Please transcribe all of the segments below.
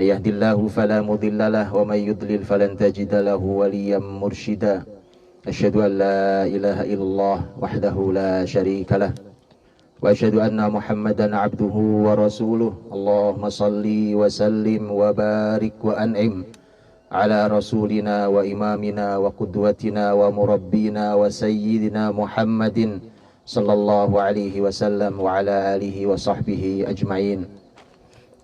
يهد الله فلا مضل له ومن يضلل فلن تجد له وليا مرشدا أشهد أن لا إله إلا الله وحده لا شريك له وأشهد أن محمدا عبده ورسوله اللهم صل وسلم وبارك وأنعم على رسولنا وإمامنا وقدوتنا ومربينا وسيدنا محمد صلى الله عليه وسلم وعلى آله وصحبه أجمعين.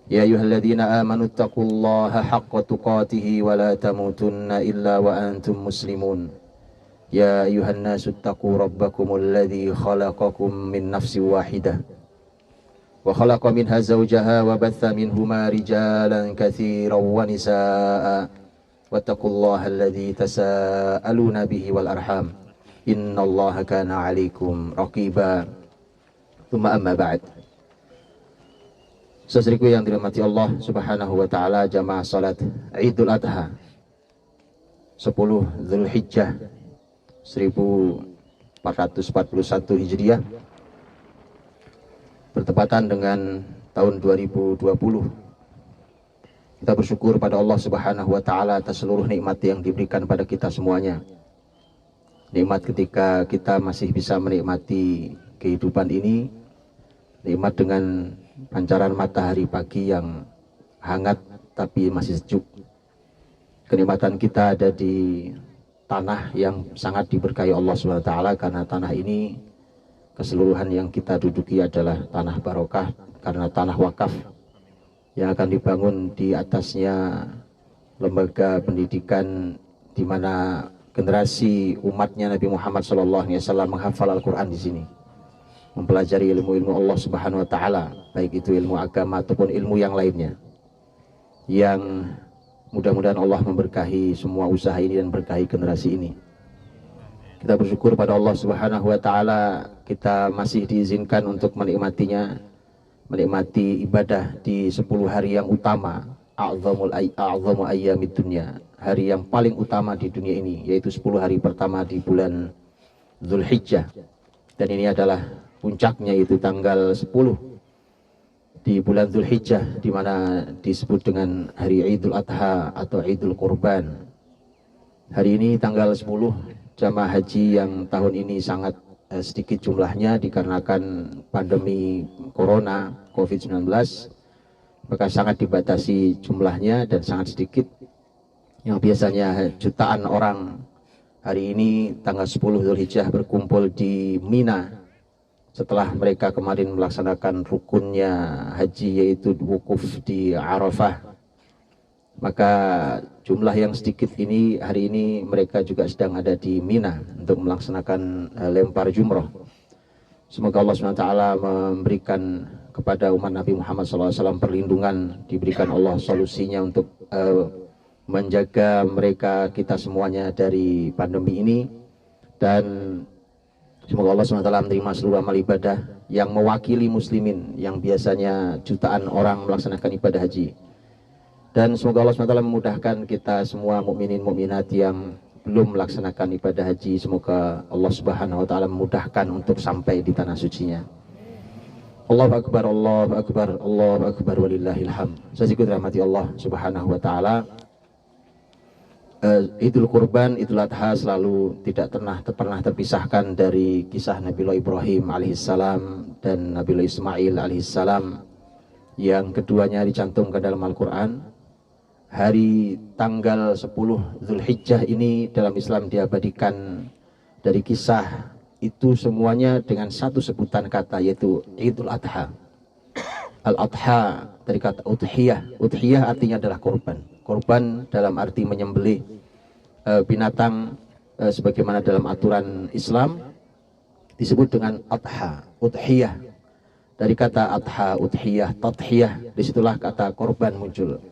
يا أيها الذين آمنوا اتقوا الله حق تقاته ولا تموتن إلا وأنتم مسلمون. يا أيها الناس اتقوا ربكم الذي خلقكم من نفس واحدة وخلق منها زوجها وبث منهما رجالا كثيرا ونساء واتقوا الله الذي تساءلون به والأرحام إن الله كان عليكم رقيبا. ثم أما بعد. Saudariku yang dirahmati Allah Subhanahu wa taala, jamaah salat Idul Adha 10 Zulhijjah 1441 Hijriah bertepatan dengan tahun 2020. Kita bersyukur pada Allah Subhanahu wa taala atas seluruh nikmat yang diberikan pada kita semuanya. Nikmat ketika kita masih bisa menikmati kehidupan ini, nikmat dengan pancaran matahari pagi yang hangat tapi masih sejuk. Kenikmatan kita ada di tanah yang sangat diberkahi Allah SWT, karena tanah ini keseluruhan yang kita duduki adalah tanah barokah, karena tanah wakaf yang akan dibangun di atasnya lembaga pendidikan di mana generasi umatnya Nabi Muhammad SAW menghafal Al-Quran di sini, mempelajari ilmu-ilmu Allah Subhanahu wa taala, baik itu ilmu agama ataupun ilmu yang lainnya. Yang mudah-mudahan Allah memberkahi semua usaha ini dan berkahi generasi ini. Kita bersyukur pada Allah Subhanahu wa taala kita masih diizinkan untuk menikmatinya, menikmati ibadah di 10 hari yang utama, a'zamu ayyamid dunya, hari yang paling utama di dunia ini, yaitu 10 hari pertama di bulan Zulhijjah. Dan ini adalah puncaknya, yaitu tanggal 10 di bulan Zulhijjah, di mana disebut dengan hari Idul Adha atau Idul Kurban. Hari ini tanggal 10, jamaah haji yang tahun ini sangat sedikit jumlahnya dikarenakan pandemi Corona COVID-19, maka sangat dibatasi jumlahnya dan sangat sedikit. Yang biasanya jutaan orang hari ini tanggal 10 Zulhijjah berkumpul di Mina setelah mereka kemarin melaksanakan rukunnya haji, yaitu wukuf di Arafah. Maka jumlah yang sedikit ini hari ini mereka juga sedang ada di Mina untuk melaksanakan lempar jumroh. Semoga Allah SWT memberikan kepada umat Nabi Muhammad SAW perlindungan, diberikan Allah solusinya untuk menjaga mereka, kita semuanya dari pandemi ini. Dan semoga Allah SWT menerima seluruh amal ibadah yang mewakili muslimin yang biasanya jutaan orang melaksanakan ibadah haji. Dan semoga Allah SWT memudahkan kita semua mukminin mukminat yang belum melaksanakan ibadah haji. Semoga Allah Subhanahu wa taala memudahkan untuk sampai di tanah sucinya. Allahu akbar, Allahu akbar, Allahu akbar, walillahil hamd. Saya dirahmati Allah Subhanahu wa taala. Idul Kurban, Idul Adha selalu tidak pernah terpisahkan dari kisah Nabiullah Ibrahim alaihissalam dan Nabiullah Ismail alaihissalam, yang keduanya dicantumkan dalam Al-Quran. Hari tanggal 10 Zulhijjah ini dalam Islam diabadikan dari kisah itu semuanya dengan satu sebutan kata, yaitu Idul Adha. Al-Adha dari kata udhiyah. Udhiyah artinya adalah korban. Korban dalam arti menyembelih binatang sebagaimana dalam aturan Islam disebut dengan adha, udhiyah. Dari kata adha, udhiyah, tadhiyah, disitulah kata korban muncul.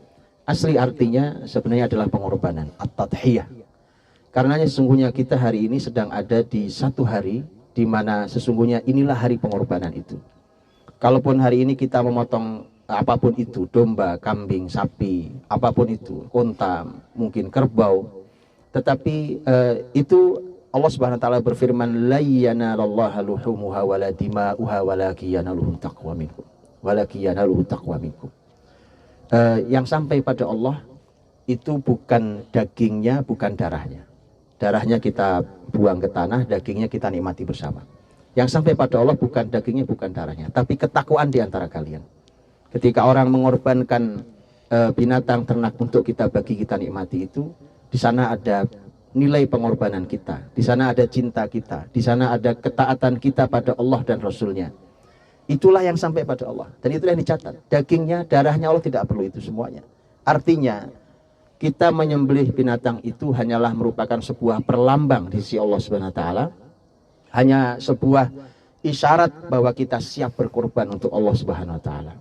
Asli artinya sebenarnya adalah pengorbanan, at-tadhiyah. Karenanya sesungguhnya kita hari ini sedang ada di satu hari di mana sesungguhnya inilah hari pengorbanan itu. Kalaupun hari ini kita memotong apapun itu, domba, kambing, sapi, apapun itu, unta, mungkin kerbau, tetapi itu Allah Subhanahu wa taala berfirman, la yanalallaha luhumuha wala dima'uha walakin yanaluhu taqwa minkum. Walakin yanaluhu taqwa minkum. yang sampai pada Allah itu bukan dagingnya, bukan darahnya. Darahnya kita buang ke tanah, dagingnya kita nikmati bersama. Yang sampai pada Allah bukan dagingnya, bukan darahnya, tapi ketakwaan di antara kalian. Ketika orang mengorbankan binatang ternak untuk kita bagi, kita nikmati itu, di sana ada nilai pengorbanan kita, di sana ada cinta kita, di sana ada ketaatan kita pada Allah dan Rasulnya. Itulah yang sampai pada Allah, dan itulah yang dicatat. Dagingnya, darahnya Allah tidak perlu itu semuanya. Artinya kita menyembelih binatang itu hanyalah merupakan sebuah perlambang di sisi Allah Subhanahu wa taala, hanya sebuah isyarat bahwa kita siap berkorban untuk Allah Subhanahu wa taala.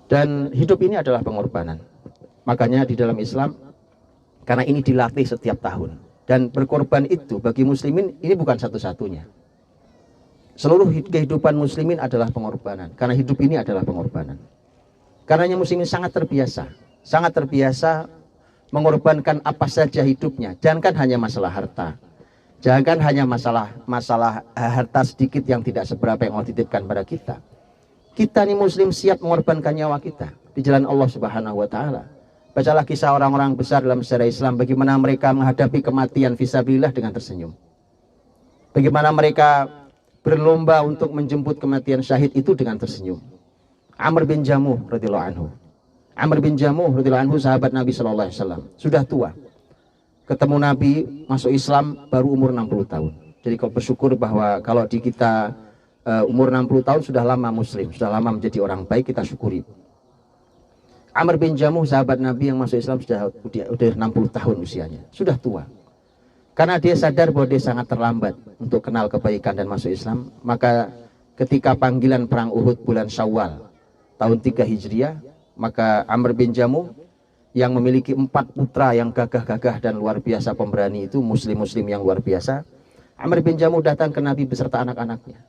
Dan hidup ini adalah pengorbanan. Makanya di dalam Islam, karena ini dilatih setiap tahun, dan berkorban itu bagi muslimin ini bukan satu-satunya. Seluruh kehidupan muslimin adalah pengorbanan, karena hidup ini adalah pengorbanan. Karenanya muslimin sangat terbiasa mengorbankan apa saja hidupnya. Jangankan hanya masalah harta, jangankan hanya masalah harta sedikit yang tidak seberapa yang Allah titipkan pada kita. Kita nih muslim siap mengorbankan nyawa kita di jalan Allah Subhanahu wa taala. Bacalah kisah orang-orang besar dalam sejarah Islam, bagaimana mereka menghadapi kematian fisabilillah dengan tersenyum. Bagaimana mereka berlomba untuk menjemput kematian syahid itu dengan tersenyum. Amr bin Jamuh radhiyallahu anhu. Amr bin Jamuh radhiyallahu anhu sahabat Nabi sallallahu alaihi wasallam, sudah tua. Ketemu Nabi, masuk Islam baru umur 60 tahun. Jadi kau bersyukur bahwa kalau di kita umur 60 tahun sudah lama muslim, sudah lama menjadi orang baik, kita syukuri. Amr bin Jamuh sahabat Nabi yang masuk Islam sudah 60 tahun usianya, sudah tua. Karena dia sadar bahwa dia sangat terlambat untuk kenal kebaikan dan masuk Islam, maka ketika panggilan perang Uhud bulan Syawal tahun 3 Hijriah, maka Amr bin Jamuh yang memiliki 4 putra yang gagah-gagah dan luar biasa pemberani itu, muslim-muslim yang luar biasa, Amr bin Jamuh datang ke Nabi beserta anak-anaknya.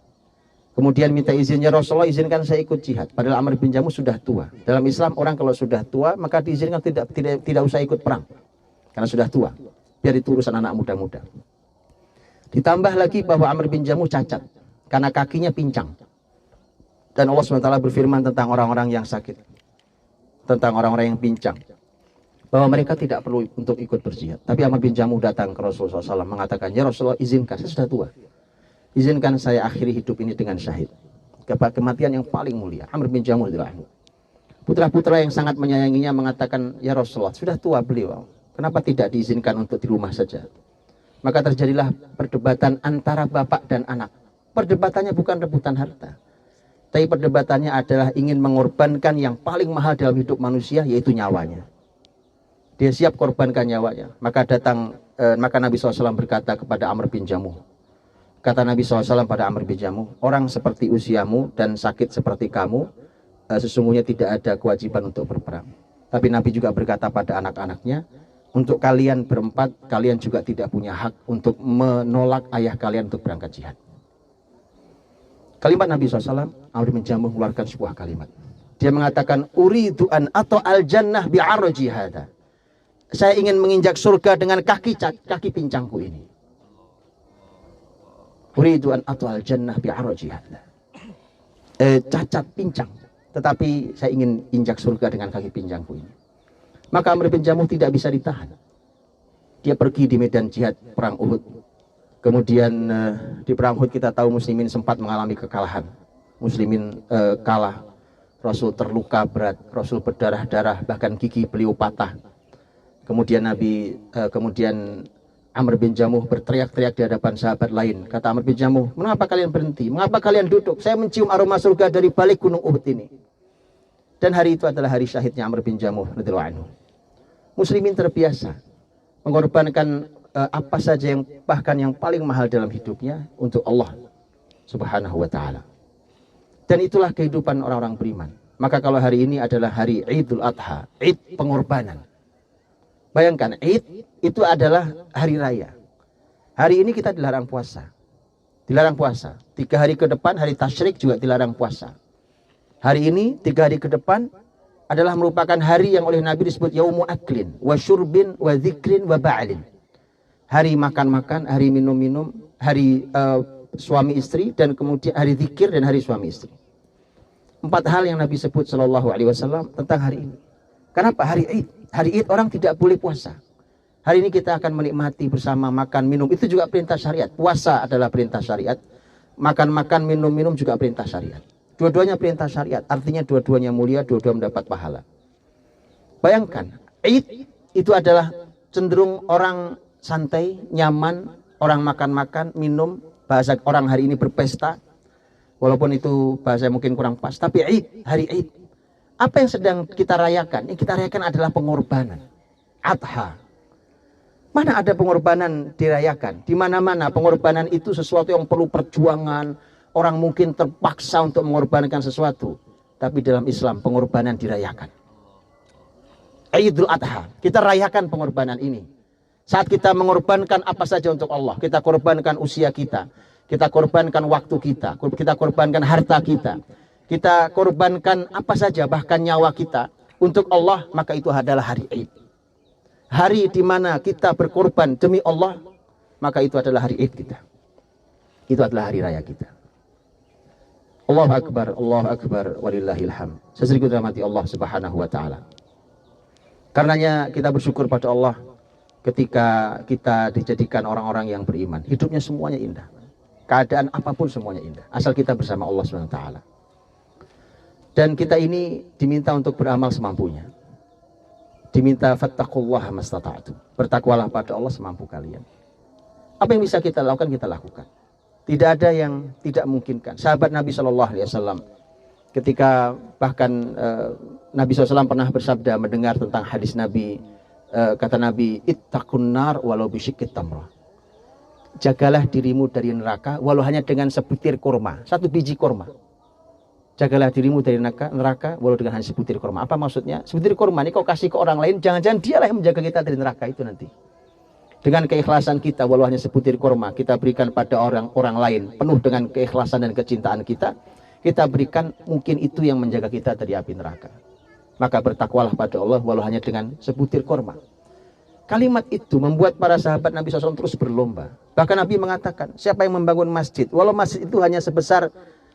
Kemudian minta izinnya, Rasulullah izinkan saya ikut jihad. Padahal Amr bin Jamuh sudah tua. Dalam Islam orang kalau sudah tua maka diizinkan tidak usah ikut perang, karena sudah tua. Biar itu urusan anak muda-muda. Ditambah lagi bahwa Amr bin Jamuh cacat karena kakinya pincang. Dan Allah SWT berfirman tentang orang-orang yang sakit, tentang orang-orang yang pincang, bahwa mereka tidak perlu untuk ikut berjihad. Tapi Amr bin Jamuh datang ke Rasulullah SAW mengatakan, ya Rasulullah izinkan, saya sudah tua, izinkan saya akhiri hidup ini dengan syahid, kematian yang paling mulia. Amr bin Jamuh radhiyallahu anhu. Putra-putra yang sangat menyayanginya mengatakan, ya Rasulullah sudah tua beliau, kenapa tidak diizinkan untuk di rumah saja? Maka terjadilah perdebatan antara bapak dan anak. Perdebatannya bukan rebutan harta, tapi perdebatannya adalah ingin mengorbankan yang paling mahal dalam hidup manusia, yaitu nyawanya. Dia siap korbankan nyawanya. Maka Nabi SAW berkata kepada Amr bin Jamuh, kata Nabi SAW pada Amr bin Jamuh, orang seperti usiamu dan sakit seperti kamu, sesungguhnya tidak ada kewajiban untuk berperang. Tapi Nabi juga berkata pada anak-anaknya, untuk kalian berempat, kalian juga tidak punya hak untuk menolak ayah kalian untuk berangkat jihad. Kalimat Nabi SAW, Amr bin Jamuh mengeluarkan sebuah kalimat. Dia mengatakan, uridu an atau al jannah bi'arji hada. Saya ingin menginjak surga dengan kaki pincangku ini. Uridu an atau al jannah bi'arji hada. Cacat pincang, tetapi saya ingin injak surga dengan kaki pincangku ini. Maka Amr bin Jamuh tidak bisa ditahan. Dia pergi di medan jihad perang Uhud. Kemudian di perang Uhud kita tahu muslimin sempat mengalami kekalahan. Muslimin kalah. Rasul terluka berat, Rasul berdarah-darah, bahkan gigi beliau patah. Kemudian Amr bin Jamuh berteriak-teriak di hadapan sahabat lain. Kata Amr bin Jamuh, mengapa kalian berhenti? Mengapa kalian duduk? Saya mencium aroma surga dari balik gunung Uhud ini. Dan hari itu adalah hari syahidnya Amr bin Jamuh radhiyallahu anhu. Muslimin terbiasa mengorbankan apa saja yang bahkan yang paling mahal dalam hidupnya untuk Allah Subhanahu wa taala. Dan itulah kehidupan orang-orang beriman. Maka kalau hari ini adalah hari Idul Adha, Id pengorbanan. Bayangkan, Id itu adalah hari raya. Hari ini kita dilarang puasa. Dilarang puasa. 3 hari ke depan hari tasyrik juga dilarang puasa. Hari ini 3 hari ke depan adalah merupakan hari yang oleh Nabi disebut yaumu aklin wa syurbin wa dzikrin wa ba'lin. Hari makan-makan, hari minum-minum, hari suami istri, dan kemudian hari zikir dan hari suami istri. 4 hal yang Nabi sebut sallallahu alaihi wasallam tentang hari ini. Kenapa? Hari Id. Hari Id orang tidak boleh puasa. Hari ini kita akan menikmati bersama, makan, minum. Itu juga perintah syariat. Puasa adalah perintah syariat. Makan-makan, minum-minum juga perintah syariat. Dua-duanya perintah syariat. Artinya dua-duanya mulia, dua-duanya mendapat pahala. Bayangkan, Id itu adalah cenderung orang santai, nyaman, orang makan-makan, minum. Bahasa orang hari ini berpesta. Walaupun itu bahasa mungkin kurang pas. Tapi Id, hari Id. Apa yang sedang kita rayakan? Yang kita rayakan adalah pengorbanan. Adha. Mana ada pengorbanan dirayakan? Di mana-mana pengorbanan itu sesuatu yang perlu perjuangan. Orang mungkin terpaksa untuk mengorbankan sesuatu. Tapi dalam Islam pengorbanan dirayakan. Idul Adha. Kita rayakan pengorbanan ini. Saat kita mengorbankan apa saja untuk Allah. Kita korbankan usia kita. Kita korbankan waktu kita. Kita korbankan harta kita. Kita korbankan apa saja, bahkan nyawa kita. Untuk Allah, maka itu adalah hari Id. Hari di mana kita berkorban demi Allah, maka itu adalah hari Id kita. Itu adalah hari raya kita. Allahu Akbar, walillahil hamd. Sesungguhnya rahmati Allah Subhanahu wa taala. Karenanya kita bersyukur pada Allah ketika kita dijadikan orang-orang yang beriman. Hidupnya semuanya indah. Keadaan apapun semuanya indah. Asal kita bersama Allah Subhanahu wa taala. Dan kita ini diminta untuk beramal semampunya. Diminta fattaqullaha mastata'tum. Bertakwalah pada Allah semampu kalian. Apa yang bisa kita lakukan, kita lakukan. Tidak ada yang tidak memungkinkan. Sahabat Nabi SAW ketika bahkan Nabi SAW pernah bersabda mendengar tentang hadis Nabi, kata Nabi, ittaqun nar walau bisyikit tamrah. Jagalah dirimu dari neraka walau hanya dengan sebutir kurma, satu biji kurma. Jagalah dirimu dari neraka walau dengan hanya sebutir kurma. Apa maksudnya? Sebutir kurma ini kau kasih ke orang lain, jangan-jangan dialah yang menjaga kita dari neraka itu nanti. Dengan keikhlasan kita, walau hanya sebutir kurma, kita berikan pada orang lain, penuh dengan keikhlasan dan kecintaan kita, kita berikan, mungkin itu yang menjaga kita dari api neraka. Maka bertakwalah pada Allah walau hanya dengan sebutir kurma. Kalimat itu membuat para sahabat Nabi SAW terus berlomba. Bahkan Nabi mengatakan, siapa yang membangun masjid, walau masjid itu hanya sebesar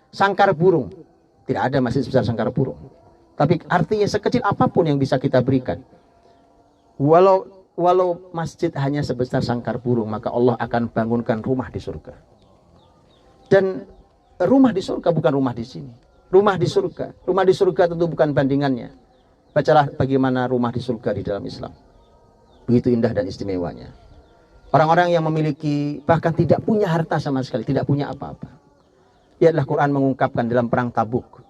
sangkar burung. Tidak ada masjid sebesar sangkar burung. Tapi artinya sekecil apapun yang bisa kita berikan. Walau masjid hanya sebesar sangkar burung, maka Allah akan bangunkan rumah di surga. Dan rumah di surga bukan rumah di sini. Rumah di surga. Rumah di surga tentu bukan bandingannya. Bacalah bagaimana rumah di surga di dalam Islam. Begitu indah dan istimewanya. Orang-orang yang memiliki, bahkan tidak punya harta sama sekali, tidak punya apa-apa. Lihatlah Quran mengungkapkan dalam perang Tabuk.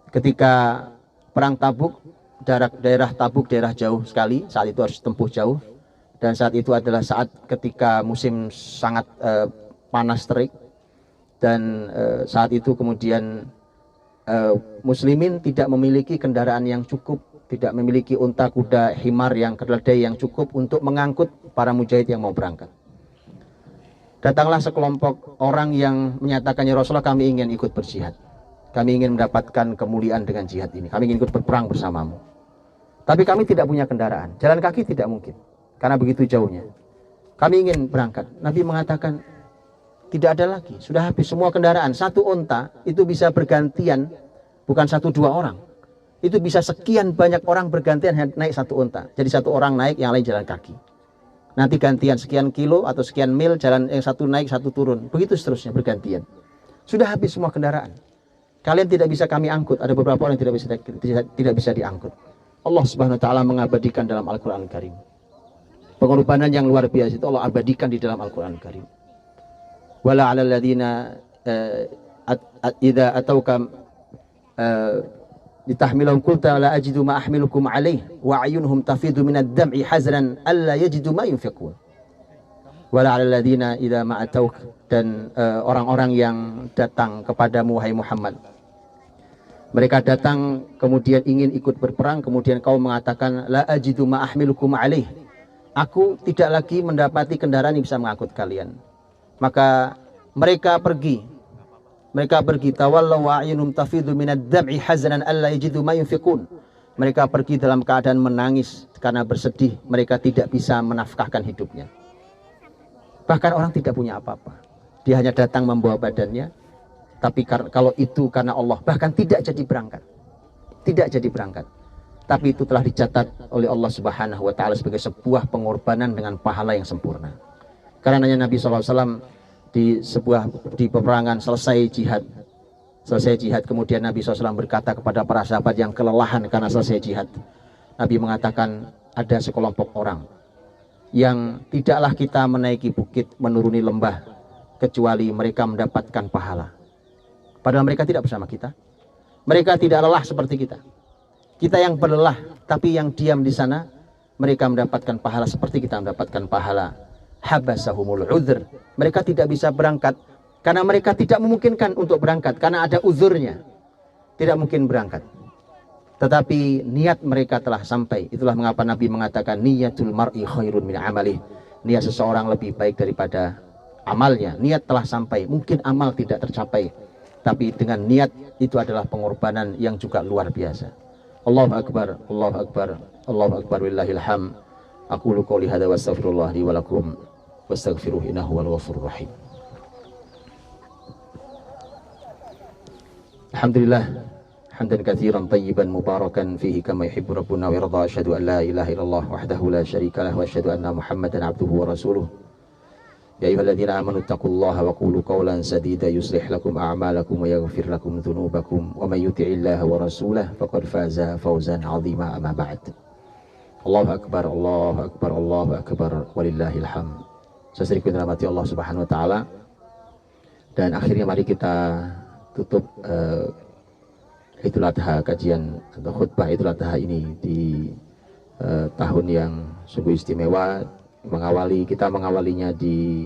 Ketika perang Tabuk, daerah Tabuk daerah jauh sekali, saat itu harus tempuh jauh. Dan saat itu adalah saat ketika musim sangat panas terik. Dan saat itu kemudian muslimin tidak memiliki kendaraan yang cukup, tidak memiliki unta, kuda, himar yang keledai yang cukup untuk mengangkut para mujahid yang mau berangkat. Datanglah sekelompok orang yang menyatakan, ya Rasulullah, kami ingin ikut berjihad. Kami ingin mendapatkan kemuliaan dengan jihad ini. Kami ingin ikut berperang bersamamu. Tapi kami tidak punya kendaraan. Jalan kaki tidak mungkin. Karena begitu jauhnya. Kami ingin berangkat. Nabi mengatakan, tidak ada lagi. Sudah habis semua kendaraan. Satu unta itu bisa bergantian. Bukan 1-2 orang. Itu bisa sekian banyak orang bergantian naik satu unta. Jadi satu orang naik, yang lain jalan kaki. Nanti gantian sekian kilo atau sekian mil, jalan yang satu naik, satu turun. Begitu seterusnya bergantian. Sudah habis semua kendaraan. Kalian tidak bisa kami angkut. Ada beberapa orang yang tidak bisa diangkut. Allah Subhanahu wa taala mengabadikan dalam Al-Qur'an Karim. Pengorbanan yang luar biasa itu Allah abadikan di dalam Al-Qur'an Karim. Wala 'alal ladzina idza atauka litahmilahum qulta la ajidu ma ahmilukum alaih wa ayunuhum tafidu minad dam'i hazanan alla yajidu ma yunfiqun. Wala 'alal ladzina idza ma atauk, dan orang-orang yang datang kepadamu wahai Muhammad. Mereka datang kemudian ingin ikut berperang, kemudian kau mengatakan la ajidu ma ahmilukum alaih. Aku tidak lagi mendapati kendaraan yang bisa mengangkut kalian. Maka mereka pergi tawallaw wa a'yunhum tafidu minad dam'i hazanan alla yajidu ma yunfiqun. Mereka pergi dalam keadaan menangis karena bersedih mereka tidak bisa menafkahkan hidupnya. Bahkan orang tidak punya apa-apa. Dia hanya datang membawa badannya, tapi kalau itu karena Allah, bahkan tidak jadi berangkat. Tidak jadi berangkat. tapi itu telah dicatat oleh Allah Subhanahu wa taala sebagai sebuah pengorbanan dengan pahala yang sempurna. Karenanya Nabi SAW di peperangan selesai jihad kemudian Nabi SAW berkata kepada para sahabat yang kelelahan karena selesai jihad, Nabi mengatakan, ada sekelompok orang yang tidaklah kita menaiki bukit, menuruni lembah, kecuali mereka mendapatkan pahala. Padahal mereka tidak bersama kita, mereka tidak lelah seperti kita. Kita yang berlelah, tapi yang diam di sana, mereka mendapatkan pahala seperti kita mendapatkan pahala. Habasahumul udhr, mereka tidak bisa berangkat karena mereka tidak memungkinkan untuk berangkat karena ada uzurnya, tidak mungkin berangkat. Tetapi niat mereka telah sampai. Itulah mengapa Nabi mengatakan niyatul mar'i khairun min amalih. Niat seseorang lebih baik daripada amalnya. Niat telah sampai. Mungkin amal tidak tercapai, tapi dengan niat itu adalah pengorbanan yang juga luar biasa. Allahu akbar, Allahu akbar, Allahu akbar, willahil hamd. Aqulu qouli hadza wa astaghfirullah li wa lakum wastaghfiruhu innahu wal ghafurur rahim. Alhamdulillah hamdan katsiran tayyiban mubarakan fihi kama yuhibbu rabbuna wa yarda. Asyhadu an la ilaha illallah wahdahu la syarika lah wa asyhadu anna Muhammadan abduhu wa rasuluh. Ya ayyuhalladzina amanu taqullaha wa qulu qawlan sadida yuslih lakum a'malakum wa yaghfir lakum dhunubakum wa may yuti'illaha wa rasulahu faqad faza fawzan 'azima. Amma ba'd. Allahu akbar, Allahu akbar, Allahu akbar, walillahil hamd. Saudaraku yang dirahmati Allah Subhanahu wa taala, dan akhirnya mari kita tutup Idul Adha, kajian atau khutbah Idul Adha ini di tahun yang sungguh istimewa. Kita mengawalinya di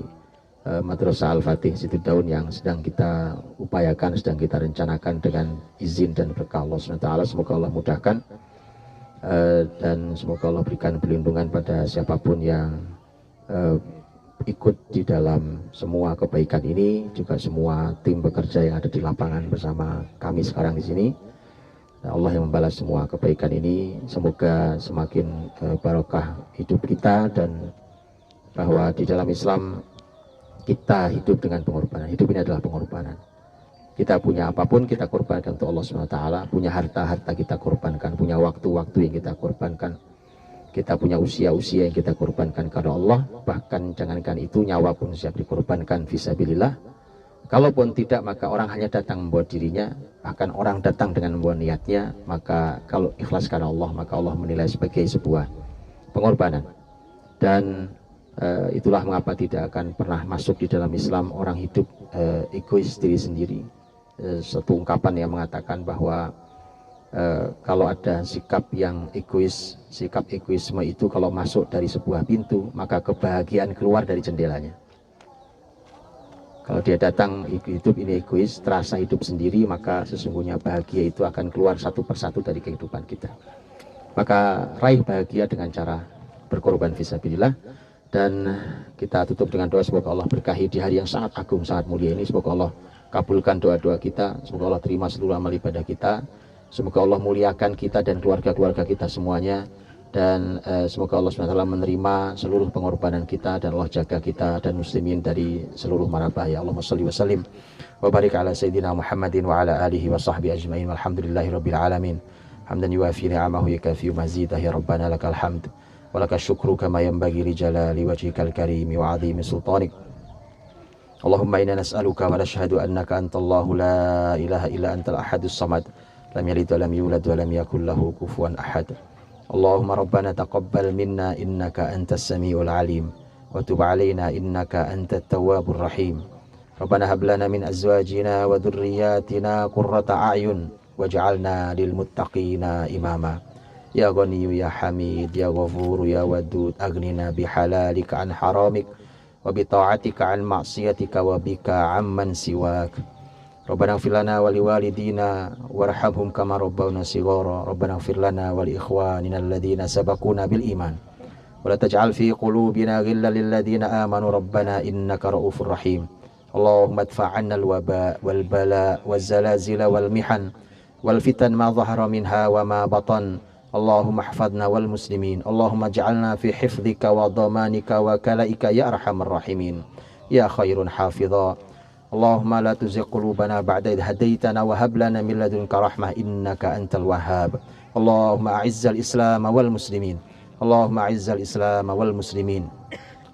Madrasah Al-Fatih Situ Daun yang sedang kita upayakan, sedang kita rencanakan dengan izin dan berkah Allah SWT. Semoga Allah mudahkan dan semoga Allah berikan perlindungan pada siapapun yang ikut di dalam semua kebaikan ini, juga semua tim bekerja yang ada di lapangan bersama kami sekarang di sini. Allah yang membalas semua kebaikan ini. Semoga semakin barokah hidup kita, dan bahwa di dalam Islam kita hidup dengan pengorbanan. Hidup ini adalah pengorbanan. Kita punya apapun kita korbankan untuk Allah SWT. Punya harta kita korbankan, punya waktu-waktu yang kita korbankan, kita punya usia-usia yang kita korbankan karena Allah. Bahkan jangankan itu, nyawa pun siap dikorbankan fisabilillah. Kalaupun tidak, maka orang hanya datang membawa dirinya, bahkan orang datang dengan membawa niatnya. Maka kalau ikhlas karena Allah, maka Allah menilai sebagai sebuah pengorbanan. Dan itulah mengapa tidak akan pernah masuk di dalam Islam orang hidup egois diri sendiri. Satu ungkapan yang mengatakan bahwa kalau ada sikap yang egois, sikap egoisme itu kalau masuk dari sebuah pintu, maka kebahagiaan keluar dari jendelanya. Kalau dia datang hidup ini egois, terasa hidup sendiri, maka sesungguhnya bahagia itu akan keluar satu persatu dari kehidupan kita. Maka raih bahagia dengan cara berkorban fisabilillah. Dan kita tutup dengan doa, semoga Allah berkahi di hari yang sangat agung, sangat mulia ini. Semoga Allah kabulkan doa-doa kita, semoga Allah terima seluruh amal ibadah kita, semoga Allah muliakan kita dan keluarga-keluarga kita semuanya. Dan semoga Allah SWT menerima seluruh pengorbanan kita, dan Allah jaga kita dan muslimin dari seluruh mara bahaya. Allahumma shalli wa sallim wa barik ala sayyidina Muhammadin wa ala alihi wa sahbihi ajma'in, walhamdulillahi rabbil alamin. Hamdan yuafi ni'amahu yakafi mazidah, ya rabbana lakal hamd wa lakal syukru kama yanbaghi li jalali wajhikal karimi wa 'azimi sultanik. Allahumma inna nas'aluka wa nashhadu annaka antallahu la ilaha illa antal ahadus samad, lam yalid wa lam yulad wa lam yakul lahu kufuwan ahad. Allahumma rabbana taqabbal minna innaka antas samiul alim wa tub alaina innaka antat tawwabur rahim. Rabbana hab lana min azwajina wa dhurriyyatina qurrata a'yun waj'alna lil muttaqina imama. Ya Ghaniyyu ya Hamid ya Ghafur ya Wadud, aghnina bihalalika an haramik wa bi ta'atika an ma'siyatika wa bika amman siwak. Rabbana ighfir lana wa liwalidina warhamhum kama rabbawna shighara. Rabbana ighfir lana wa li ikhwanina alladhina sabaquna bil iman wa la taj'al fi qulubina ghillan lil ladzina amanu rabbana innaka ra'ufur rahim. Allahumma adfa' 'anna al waba wal bala waz zalazil wal mihan wal fitan ma dhahara minha wa ma batan. Allahumma ihfadna wal muslimin. Allahumma ij'alna fi hifdhika wa dhamanika wa kalaika ya arhamar rahimin ya khairun hafidha. Allahumma la tuzigh qulubana ba'da idh hadaitana wa hab lana min ladunka rahmah innaka antal wahhab. Allahumma a'izzal Islam wal muslimin. Allahumma a'izzal Islam wal muslimin.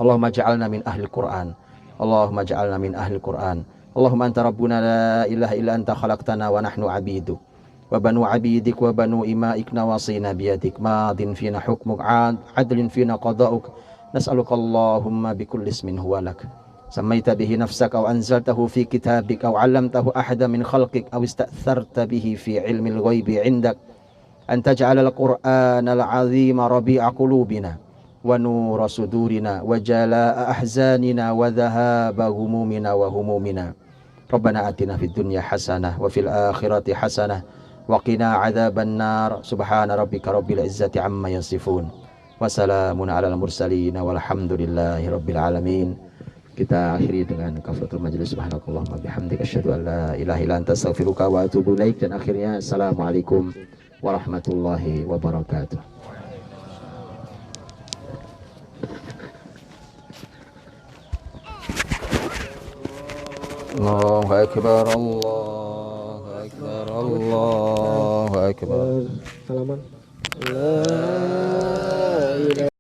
Allahumma ja'alna min ahli Qur'an. Allahumma ja'alna min ahli Qur'an. Allahumma anta rabbuna la ilaha illa anta khalaqtana wa nahnu abiduk wa banu abidik wa banu imaik nawasina biyadik madin fina hukmuk adlin fina qada'uk nas'aluka Allahumma bikulli ismin huwa lak sammaita bihi nafsaka aw anzaltahu fi kitabik aw 'allamtahu ahada min khalqik aw ista'tharta bihi fi ilmil ghaibi 'indak an taj'ala al-Qur'ana al-'azima rabi'a qulubina wa nura sudurina wa jalaa ahzanina wa dhahaba humumina wa humumina. Rabbana atina fid dunya hasanah wa fil akhirati hasanah wa qina adzaban nar. Subhana rabbika rabbil izzati amma yasifun wa salamun alal mursalin walhamdulillahi rabbil alamin. Kita akhiri dengan kafaratul majlis. Subhanakallahumma bihamdika asyhadu an la ilaha illa anta astaghfiruka wa atubu ilaik. Dan akhirnya assalamualaikum warahmatullahi wabarakatuh. Allahu akbar, Allahu akbar, Allahu akbar. Salaman. La ilaha